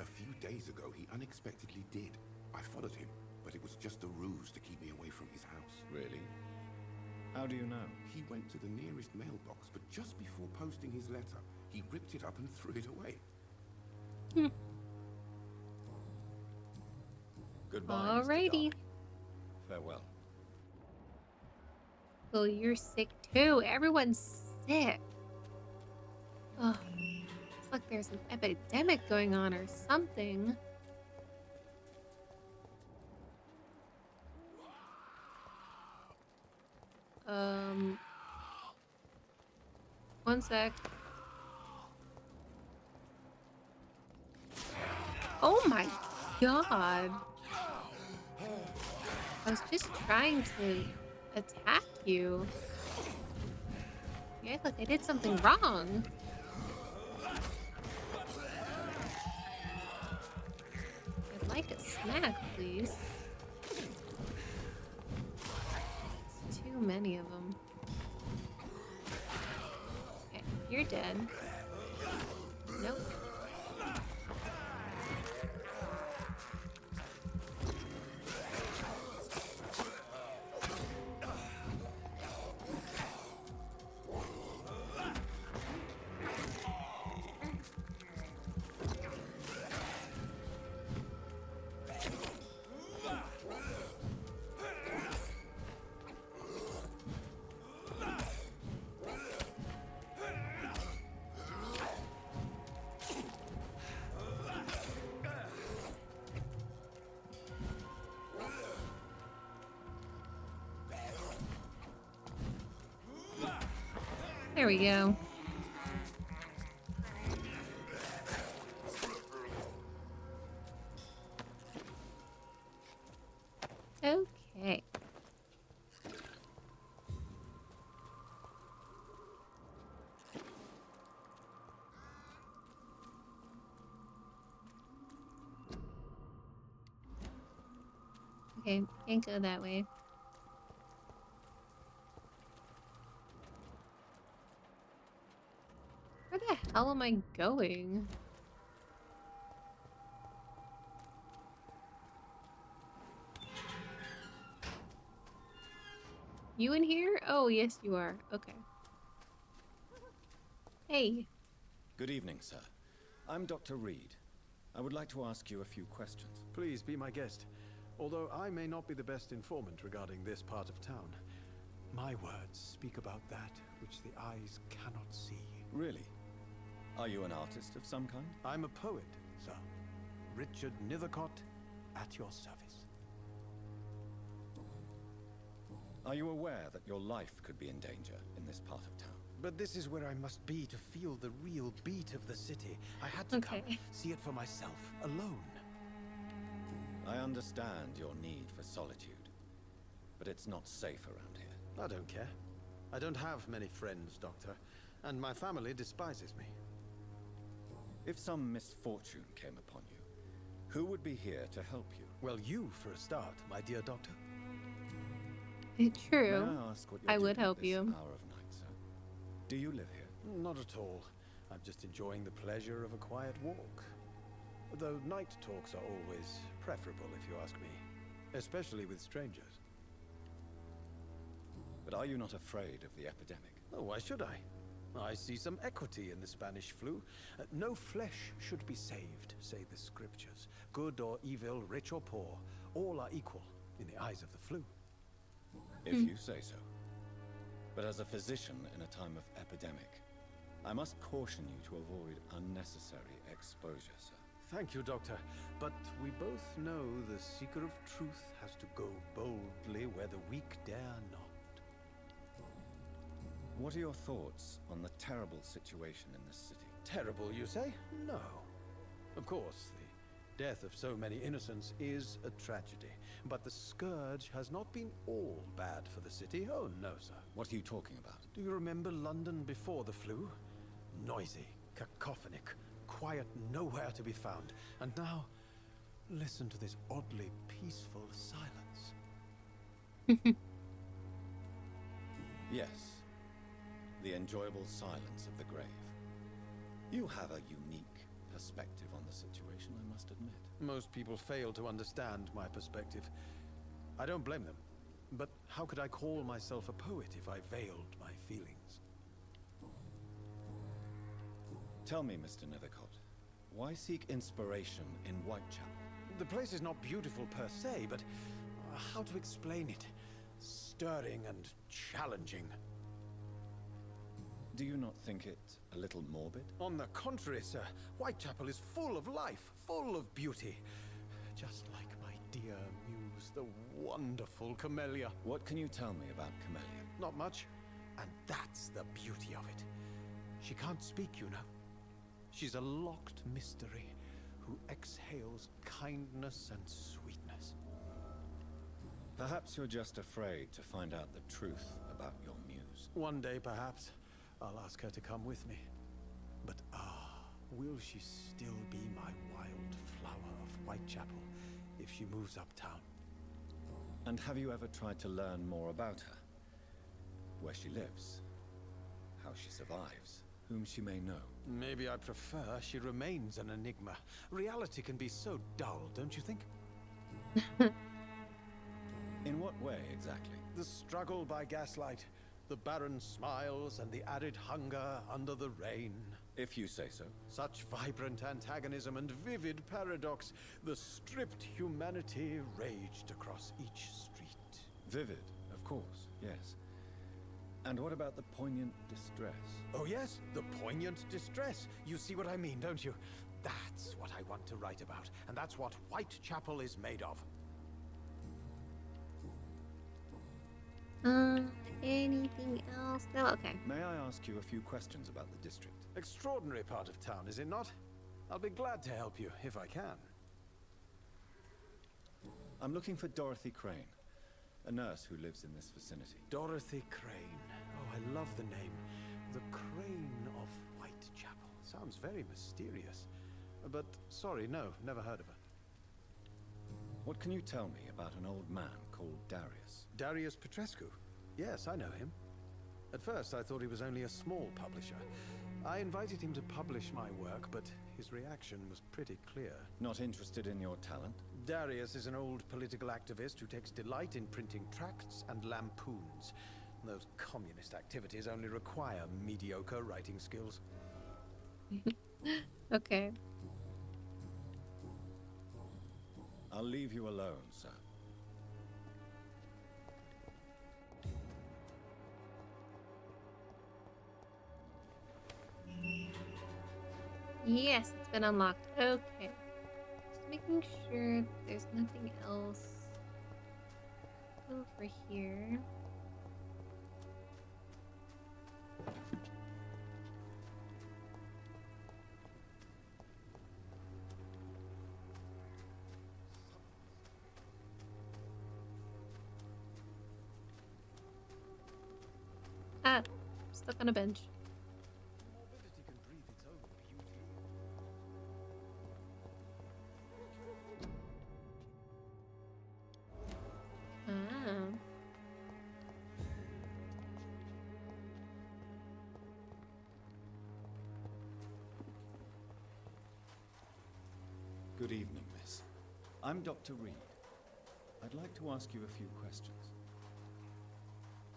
A few days ago, he unexpectedly did. I followed him, but it was just a ruse to keep me away from his house. Really? How do you know? He went to the nearest mailbox, but just before posting his letter, he ripped it up and threw it away. Goodbye, Alrighty. Mr. Darby. Farewell. Well, you're sick too. Everyone's sick. Oh, it's like there's an epidemic going on or something. One sec. Oh my god. I was just trying to attack you. You act like I did something wrong. I'd like a snack, please. It's too many of them. Okay, you're dead. Nope. There we go. Okay. Okay, can't go that way. Where the hell am I going? You in here? Oh, yes, you are. Okay. Hey. Good evening, sir. I'm Dr. Reed. I would like to ask you a few questions. Please be my guest. Although I may not be the best informant regarding this part of town, my words speak about that which the eyes cannot see. Really? Are you an artist of some kind? I'm a poet, sir. Richard Nethercott, at your service. Are you aware that your life could be in danger in this part of town? But this is where I must be to feel the real beat of the city. I had to come, see it for myself, alone. I understand your need for solitude, but it's not safe around here. I don't care. I don't have many friends, Doctor, and my family despises me. If some misfortune came upon you, who would be here to help you? Well, you for a start, my dear Doctor. May True. I ask what you're I would doing at help this you. hour of night, sir? Do you live here? Not at all. I'm just enjoying the pleasure of a quiet walk. Though night talks are always preferable, if you ask me. Especially with strangers. But are you not afraid of the epidemic? Oh, why should I? I see some equity in the Spanish flu. No flesh should be saved, say the scriptures. Good or evil, rich or poor, all are equal in the eyes of the flu. If you say so. But as a physician in a time of epidemic, I must caution you to avoid unnecessary exposure, sir. Thank you, Doctor. But we both know the seeker of truth has to go boldly where the weak dare not. What are your thoughts on the terrible situation in this city? Terrible, you say? No. Of course, the death of so many innocents is a tragedy. But the scourge has not been all bad for the city. Oh, no, sir. What are you talking about? Do you remember London before the flu? Noisy, cacophonic, quiet nowhere to be found. And now, listen to this oddly peaceful silence. Yes. The enjoyable silence of the grave. You have a unique perspective on the situation, I must admit. Most people fail to understand my perspective. I don't blame them. But how could I call myself a poet if I veiled my feelings? Tell me, Mr. Nethercott, why seek inspiration in Whitechapel? The place is not beautiful per se, but how to explain it? Stirring and challenging. Do you not think it a little morbid? On the contrary, sir. Whitechapel is full of life, full of beauty. Just like my dear muse, the wonderful Camellia. What can you tell me about Camellia? Not much. And that's the beauty of it. She can't speak, you know. She's a locked mystery who exhales kindness and sweetness. Perhaps you're just afraid to find out the truth about your muse. One day, perhaps, I'll ask her to come with me. But will she still be my wild flower of Whitechapel if she moves uptown? And have you ever tried to learn more about her? Where she lives? How she survives? Whom she may know? Maybe I prefer she remains an enigma. Reality can be so dull, don't you think? In what way, exactly? The struggle by gaslight, the barren smiles and the added hunger under the rain. If you say so. Such vibrant antagonism and vivid paradox. The stripped humanity raged across each street. Vivid, of course, yes. And what about the poignant distress? Oh yes, the poignant distress. You see what I mean, don't you? That's what I want to write about, and that's what Whitechapel is made of. Anything else? No? Okay. May I ask you a few questions about the district? Extraordinary part of town, is it not? I'll be glad to help you, if I can. I'm looking for Dorothy Crane, a nurse who lives in this vicinity. Dorothy Crane. Oh, I love the name. The Crane of Whitechapel. Sounds very mysterious. But, sorry, no, never heard of her. What can you tell me about an old man called Darius? Darius Petrescu? Yes, I know him. At first, I thought he was only a small publisher. I invited him to publish my work, but his reaction was pretty clear. Not interested in your talent? Darius is an old political activist who takes delight in printing tracts and lampoons. Those communist activities only require mediocre writing skills. Okay. I'll leave you alone, sir. Yes, it's been unlocked. Okay. Just making sure there's nothing else over here. Ah, stuck on a bench. Morbidity can breathe its own beauty. Ah. Good evening, miss. I'm Dr. Reed. I'd like to ask you a few questions.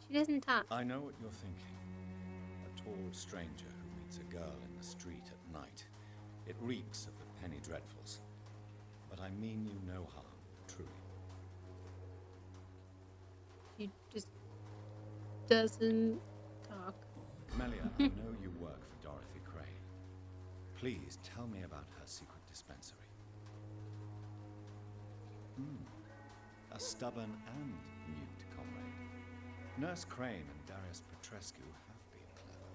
She doesn't talk. I know what you're thinking. A tall stranger who meets a girl in the street at night. It reeks of the penny dreadfuls. But I mean you no harm, truly. She just doesn't talk. Melia, I know you work for Dorothy Crane. Please tell me about her secret dispensary. A stubborn and mute comrade. Nurse Crane and Darius Petrescu have been clever.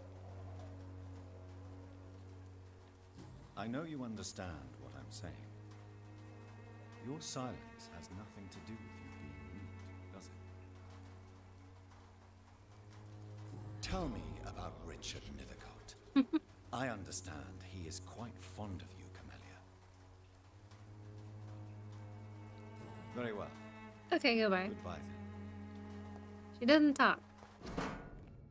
I know you understand what I'm saying. Your silence has nothing to do with you being mute, does it? Tell me about Richard Nithercott. I understand he is quite fond of you, Camellia. Very well. Okay, goodbye. Goodbye then. She doesn't talk.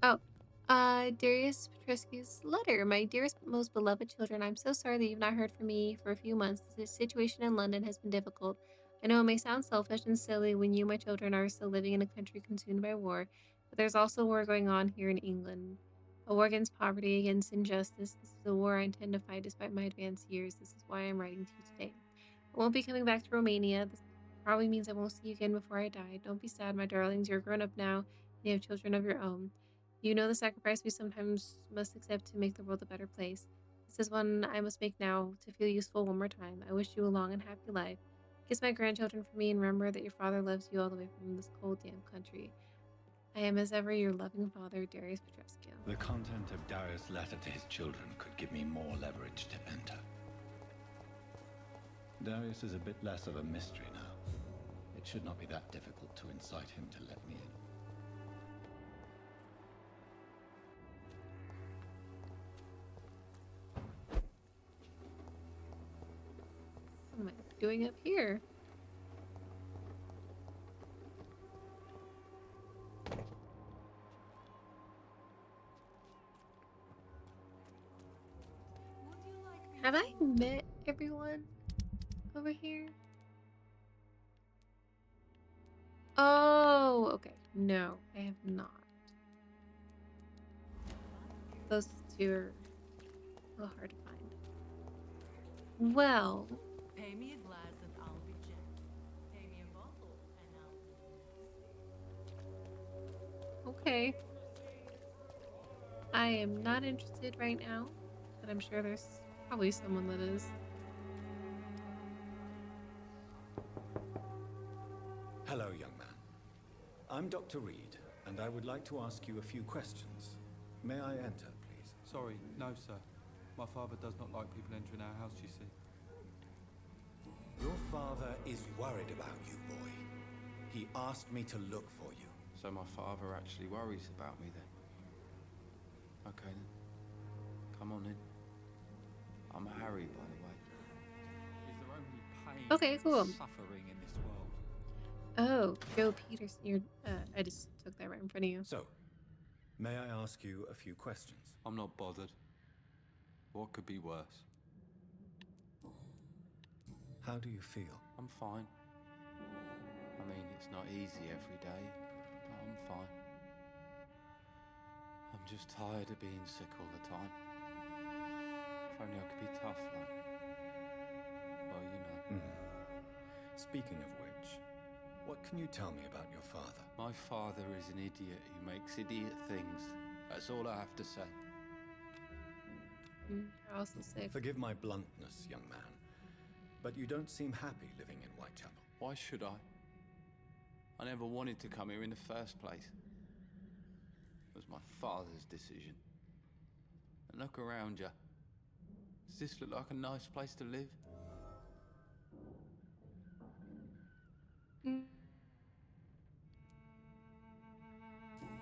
Oh, Darius Petrescu's letter. My dearest, most beloved children, I'm so sorry that you've not heard from me for a few months. The situation in London has been difficult. I know it may sound selfish and silly when you, my children, are still living in a country consumed by war, but there's also a war going on here in England. A war against poverty, against injustice. This is a war I intend to fight despite my advanced years. This is why I'm writing to you today. I won't be coming back to Romania. This probably means I won't see you again before I die. Don't be sad, my darlings. You're grown up now, and you have children of your own. You know the sacrifice we sometimes must accept to make the world a better place. This is one I must make now to feel useful one more time. I wish you a long and happy life. Kiss my grandchildren for me and remember that your father loves you all the way from this cold, damp country. I am as ever your loving father, Darius Petrescu. The content of Darius' letter to his children could give me more leverage to enter. Darius is a bit less of a mystery now. It should not be that difficult to incite him to let me in. What am I doing up here? Have I met everyone over here? Oh, okay. No, I have not. Those two are a little hard to find. Well, Pay me a glass and I'll be Jack. Pay me a bottle and I'll be okay. I am not interested right now, but I'm sure there's probably someone that is. Hello, young man. I'm Dr. Reed, and I would like to ask you a few questions. May I enter, please? Sorry, no, sir. My father does not like people entering our house, you see. Your father is worried about you, boy. He asked me to look for you. So my father actually worries about me then? Okay then. Come on in. I'm Harry, by the way. Is there only pain Okay, cool. and suffering in this world? Oh, Joe Peterson. You're, I just took that right in front of you. So, may I ask you a few questions? I'm not bothered. What could be worse? How do you feel? I'm fine. I mean, it's not easy every day, but I'm fine. I'm just tired of being sick all the time. If only I could be tough, like... Well, you know. Speaking of which, what can you tell me about your father? My father is an idiot who makes idiot things. That's all I have to say. I also say. Forgive my bluntness, young man, but you don't seem happy living in Whitechapel. Why should I? I never wanted to come here in the first place. It was my father's decision. And look around you. Does this look like a nice place to live?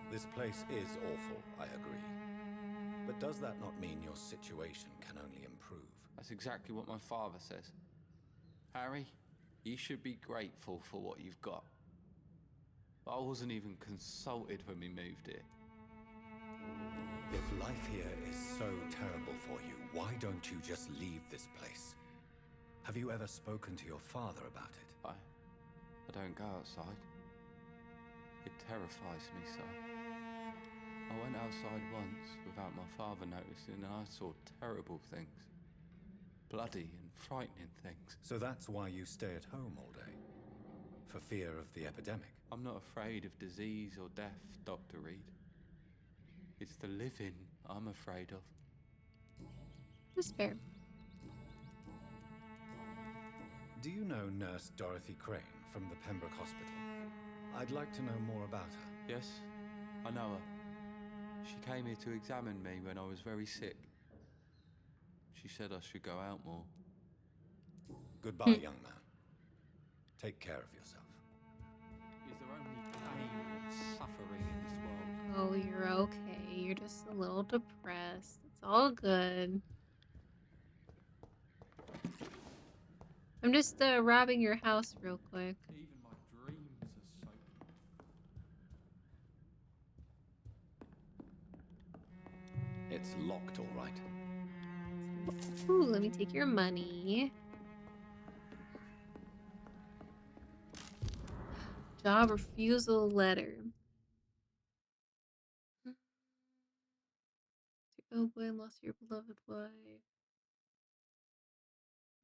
This place is awful, I agree. But does that not mean your situation can only improve? That's exactly what my father says. Harry, you should be grateful for what you've got. But I wasn't even consulted when we moved here. If life here is so terrible for you, why don't you just leave this place? Have you ever spoken to your father about it? I don't go outside. It terrifies me so. I went outside once without my father noticing and I saw terrible things. Bloody and frightening things. So that's why you stay at home all day? For fear of the epidemic? I'm not afraid of disease or death, Dr. Reed. It's the living I'm afraid of. That's fair. Do you know Nurse Dorothy Crane from the Pembroke Hospital? I'd like to know more about her. Yes, I know her. She came here to examine me when I was very sick. She said I should go out more. Goodbye, young man. Take care of yourself. Is there only pain and suffering in this world? Oh, you're okay. You're just a little depressed. It's all good. I'm just robbing your house real quick. Even my dreams are so... It's locked, all right. Ooh, let me take your money. Job refusal letter. Oh boy, lost your beloved wife.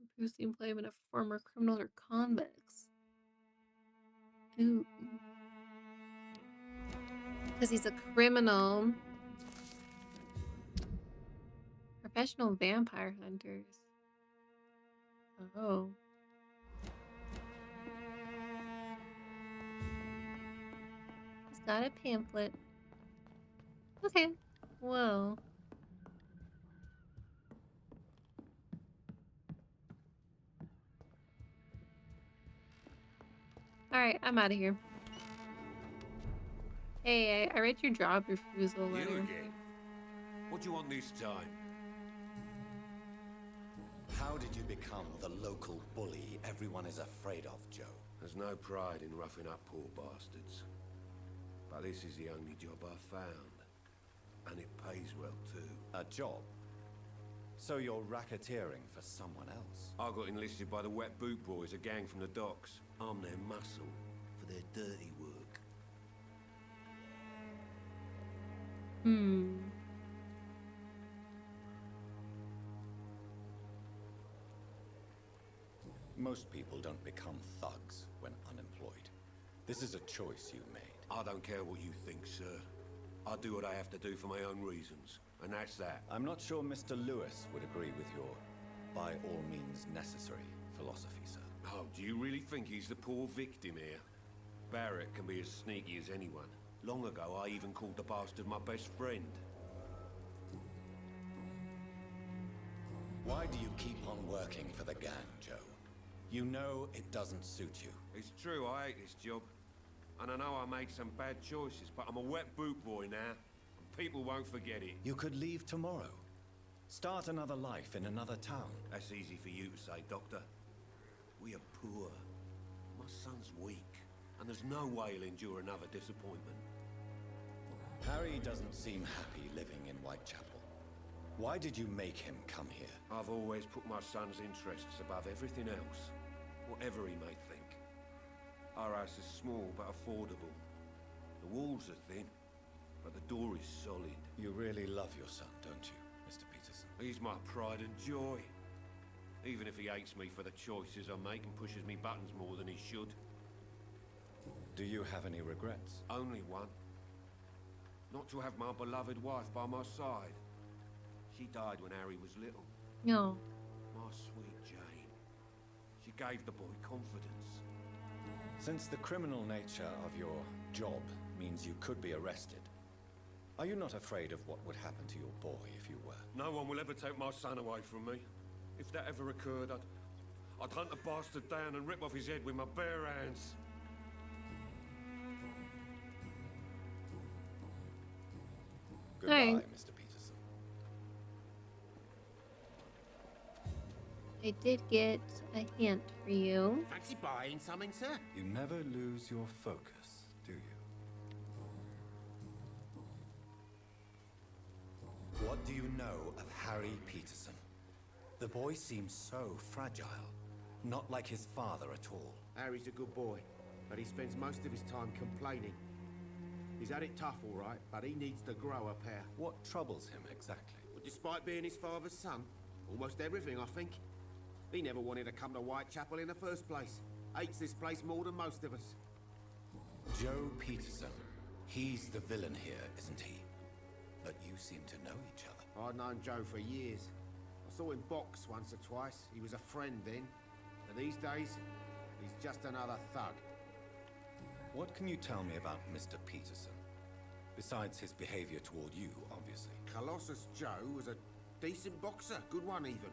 Improves the employment of former criminals or convicts. Ooh. Because he's a criminal. Professional vampire hunters. Oh. He's got a pamphlet. Okay. Whoa. Alright, I'm out of here. Hey, I read your job refusal letter. You again? What do you want this time? How did you become the local bully everyone is afraid of, Joe? There's no pride in roughing up poor bastards. But this is the only job I've found. And it pays well, too. A job? So you're racketeering for someone else? I got enlisted by the Wet Boot Boys, a gang from the docks. I'm their muscle for their dirty work. Most people don't become thugs when unemployed. This is a choice you made. I don't care what you think, sir. I do what I have to do for my own reasons, and that's that. I'm not sure Mr. Lewis would agree with your by all means necessary philosophy, sir. Oh, do you really think he's the poor victim here? Barrett can be as sneaky as anyone. Long ago, I even called the bastard my best friend. Why do you keep on working for the gang, Joe? You know it doesn't suit you. It's true, I hate this job. And I know I made some bad choices, but I'm a wet boot boy now. And people won't forget it. You could leave tomorrow. Start another life in another town. That's easy for you to say, Doctor. We are poor. My son's weak. And there's no way he'll endure another disappointment. Harry doesn't seem happy living in Whitechapel. Why did you make him come here? I've always put my son's interests above everything else. Whatever he may think. Our house is small but affordable. The walls are thin, but the door is solid. You really love your son, don't you, Mr. Peterson? He's my pride and joy. Even if he hates me for the choices I make and pushes me buttons more than he should. Do you have any regrets? Only one. Not to have my beloved wife by my side. She died when Harry was little. No. My sweet Jane. She gave the boy confidence. Since the criminal nature of your job means you could be arrested, are you not afraid of what would happen to your boy if you were? No one will ever take my son away from me. If that ever occurred, I'd hunt the bastard down and rip off his head with my bare hands. Goodbye, Hey. Mr. Peterson. I did get a hint for you. Fancy buying something, sir? You never lose your focus, do you? What do you know of Harry Peterson? The boy seems so fragile. Not like his father at all. Harry's a good boy, but he spends most of his time complaining. He's had it tough, all right, but he needs to grow a pair. What troubles him exactly? Well, despite being his father's son, almost everything, I think. He never wanted to come to Whitechapel in the first place. Hates this place more than most of us. Joe Peterson. He's the villain here, isn't he? But you seem to know each other. I'd known Joe for years. I saw him box once or twice. He was a friend then. But these days, he's just another thug. What can you tell me about Mr. Peterson? Besides his behavior toward you, obviously. Colossus Joe was a decent boxer, good one even.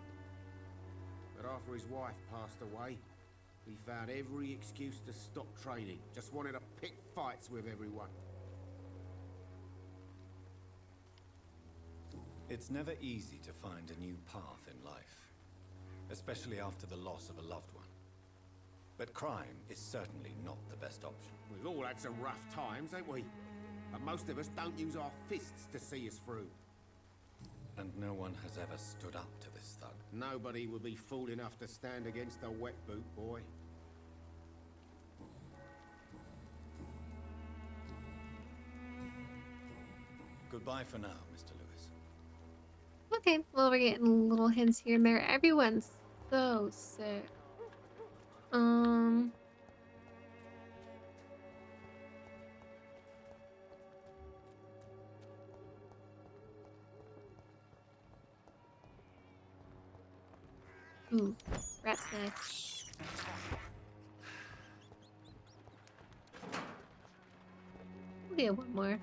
But after his wife passed away, he found every excuse to stop training. Just wanted to pick fights with everyone. It's never easy to find a new path in life, especially after the loss of a loved one. But crime is certainly not the best option. We've all had some rough times, ain't we? But most of us don't use our fists to see us through. And no one has ever stood up to this thug. Nobody would be fool enough to stand against a wet boot boy. Goodbye for now, Mr. Lewis. Okay, well, we're getting little hints here and there. Everyone's so sick. Ooh, rat snack. We'll get one more.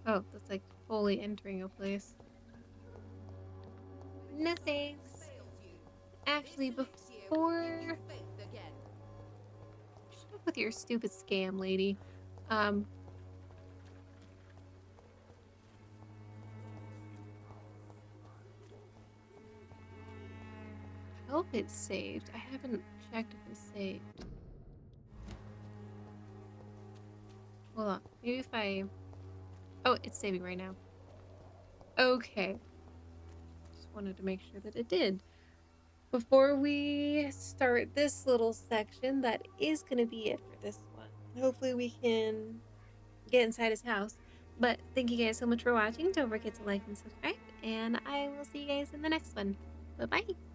Oh, that's like fully entering a place. No thanks. Actually, before... Shut up with your stupid scam, lady. I hope it's saved. I haven't checked if it's saved. Hold on. Maybe if I... Oh, it's saving right now. Okay. Just wanted to make sure that it did. Before we start this little section, that is going to be it for this one. Hopefully we can get inside his house. But thank you guys so much for watching. Don't forget to like and subscribe. And I will see you guys in the next one. Bye-bye.